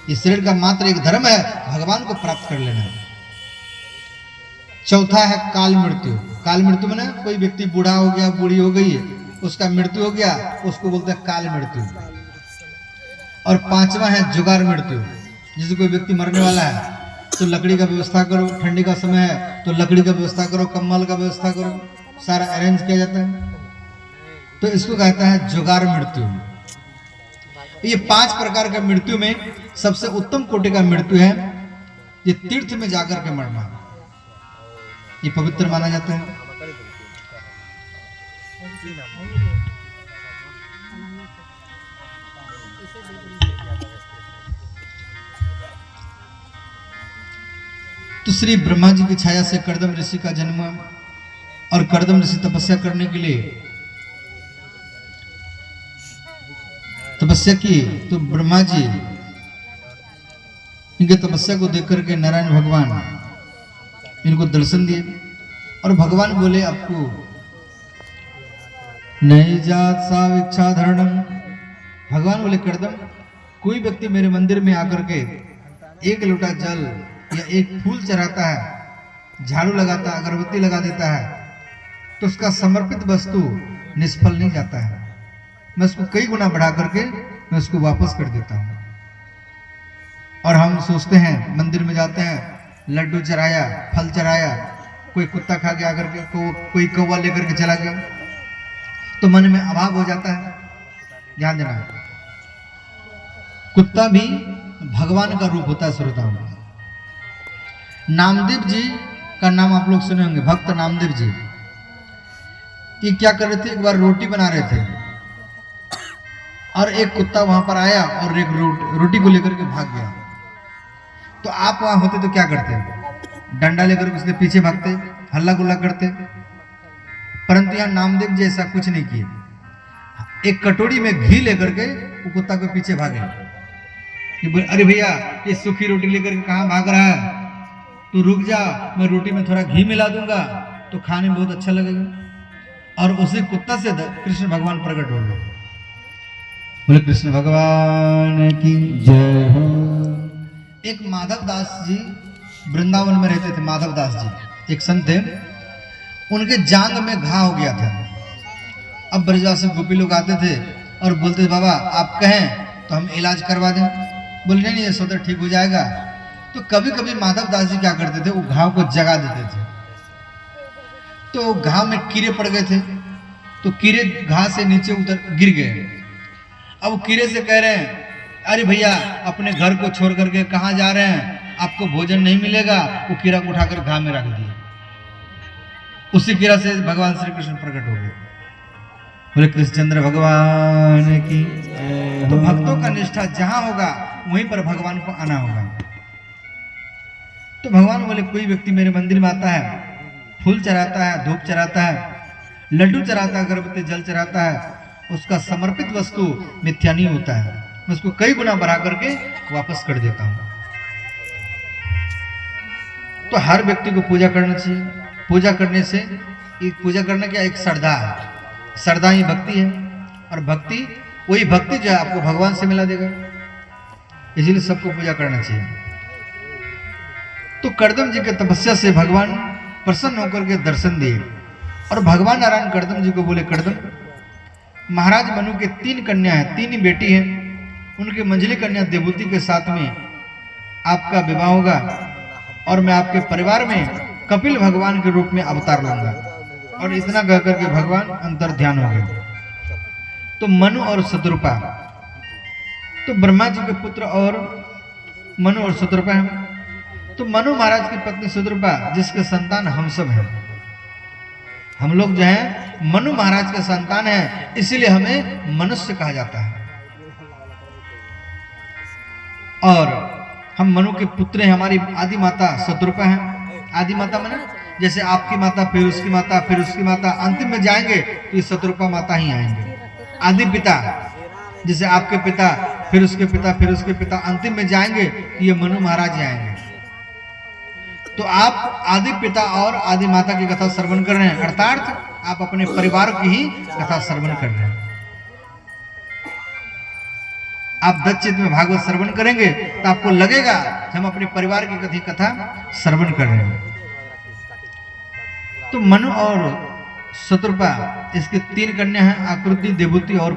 इस शरीर का मात्र एक धर्म है भगवान को प्राप्त कर लेना। चौथा है काल मृत्यु। काल मृत्यु में कोई व्यक्ति बूढ़ा हो गया, बूढ़ी हो गई, उसका मृत्यु हो गया, उसको बोलते हैं काल मृत्यु। और पांचवा है जुगाड़ मृत्यु। जैसे कोई व्यक्ति मरने वाला है तो लकड़ी का व्यवस्था करो, ठंडी का समय है तो लकड़ी का व्यवस्था करो, कम्बल का व्यवस्था करो, सारा अरेंज किया जाता है, तो इसको कहता है जुगाड़ मृत्यु। ये 5 प्रकार का मृत्यु में सबसे उत्तम कोटि का मृत्यु है ये तीर्थ में जाकर के मरना, ये पवित्र माना जाता है। तो श्री ब्रह्मा जी की छाया से कर्दम ऋषि का जन्म, और कर्दम ऋषि तपस्या करने के लिए तपस्या की, तो ब्रह्मा जी इनके तपस्या को देख करके नारायण भगवान इनको दर्शन दिए, और भगवान बोले आपको नहीं जात सा इच्छा धरणम। भगवान बोले कर्दम, कोई व्यक्ति मेरे मंदिर में आकर के एक लोटा जल या एक फूल चढ़ाता है, झाड़ू लगाता है, अगरबत्ती लगा देता है, तो उसका समर्पित वस्तु निष्फल नहीं जाता है। मैं उसको कई गुना बढ़ा करके मैं उसको वापस कर देता हूं। और हम सोचते हैं मंदिर में जाते हैं, लड्डू चढ़ाया, फल चढ़ाया, कोई कुत्ता खा के आकर के कोई कौवा लेकर के चला गया, तो मन में अभाव हो जाता है। ध्यान देना, कुत्ता भी भगवान का रूप होता है। श्रोताओं, नामदेव जी का नाम आप लोग सुने होंगे, भक्त नामदेव जी। ये क्या कर रहे थे, एक बार रोटी बना रहे थे और एक कुत्ता वहां पर आया और एक रोटी को लेकर के भाग गया। तो आप वहां होते तो क्या करते? डंडा लेकर उसके पीछे भागते, हल्ला गुल्ला करते, परंतु यहां नामदेव जी ऐसा कुछ नहीं किए। एक कटोरी में घी लेकर के वो कुत्ता के पीछे भागे। अरे भैया, ये सूखी रोटी लेकर के कहां भाग रहा है, तू रुक जा, मैं रोटी में थोड़ा घी मिला दूंगा तो खाने में बहुत अच्छा लगेगा। और उसी कुत्ता से कृष्ण भगवान प्रकट हो गए। बोले कृष्ण भगवान की जय हो। एक माधव दास जी वृंदावन में रहते थे। माधव दास जी एक संत थे, उनके जांग में घाव हो गया था। अब ब्रजवासी गोपी लोग आते थे और बोलते थे, बाबा आप कहें तो हम इलाज करवा दें। बोले नहीं, ये सौदा ठीक हो जाएगा। तो कभी कभी माधव दास जी क्या करते थे, वो घाव को जगा देते थे। तो घाव में कीड़े पड़ गए थे, तो कीड़े घाव से नीचे उतर गिर गए। अब कीड़े से कह रहे हैं, अरे भैया अपने घर को छोड़ करके कहाँ जा रहे हैं, आपको भोजन नहीं मिलेगा। वो कीड़ा को उठाकर घाव में रख दिया। उसी कीड़ा से भगवान श्री कृष्ण प्रकट हो गए। बोले कृष्णचंद्र भगवान की। तो भक्तों का निष्ठा जहां होगा वहीं पर भगवान को आना होगा। तो भगवान बोले कोई व्यक्ति मेरे मंदिर में आता है, फूल चढ़ाता है, धूप चढ़ाता है, लड्डू चढ़ाता है, अगरबत्ती जल चढ़ाता है, उसका समर्पित वस्तु मिथ्या नहीं होता है, मैं उसको कई गुना बढ़ा करके वापस कर देता हूं। तो हर व्यक्ति को पूजा करना चाहिए। पूजा करने से, पूजा करने का एक श्रद्धा है, श्रद्धा ही भक्ति है, और भक्ति वही भक्ति जो है आपको भगवान से मिला देगा। इसीलिए सबको पूजा करना चाहिए। तो कर्दम जी के तपस्या से भगवान प्रसन्न होकर के दर्शन दिए, और भगवान नारायण कर्दम जी को बोले, कर्दम महाराज मनु के 3 कन्या हैं, 3 ही बेटी हैं, उनकी मंझली कन्या देवहूति के साथ में आपका विवाह होगा, और मैं आपके परिवार में कपिल भगवान के रूप में अवतार लूंगा। और इतना कह करके भगवान अंतर ध्यान हो गए। तो मनु और शत्रुपा, तो ब्रह्मा जी के पुत्र और मनु और शत्रुपा हैं। तो मनु महाराज की पत्नी शत्रुपा, जिसके संतान हम सब हैं, हम लोग जो हैं मनु महाराज के संतान हैं, इसीलिए हमें मनुष्य कहा जाता है। और हम मनु के पुत्र हैं। हमारी आदि माता शत्रुपा है। आदि माता माने जैसे आपकी माता, फिर उसकी माता, फिर उसकी माता, अंतिम में जाएंगे तो ये शत्रुपा माता ही आएंगे। आदि पिता जैसे आपके पिता, फिर उसके पिता, फिर उसके पिता, अंतिम में जाएंगे तो ये मनु महाराज ही आएंगे। तो आप आदि पिता और आदि माता की कथा श्रवण कर रहे हैं, अर्थात आप अपने परिवार की ही कथा श्रवण कर रहे हैं। आप दक्षित में भागवत श्रवण करेंगे तो आपको लगेगा कि हम अपने परिवार की कथा श्रवण कर रहे हैं। तो मनु और शत्रुपा इसके 3 कन्या हैं, आकृति, देवूति और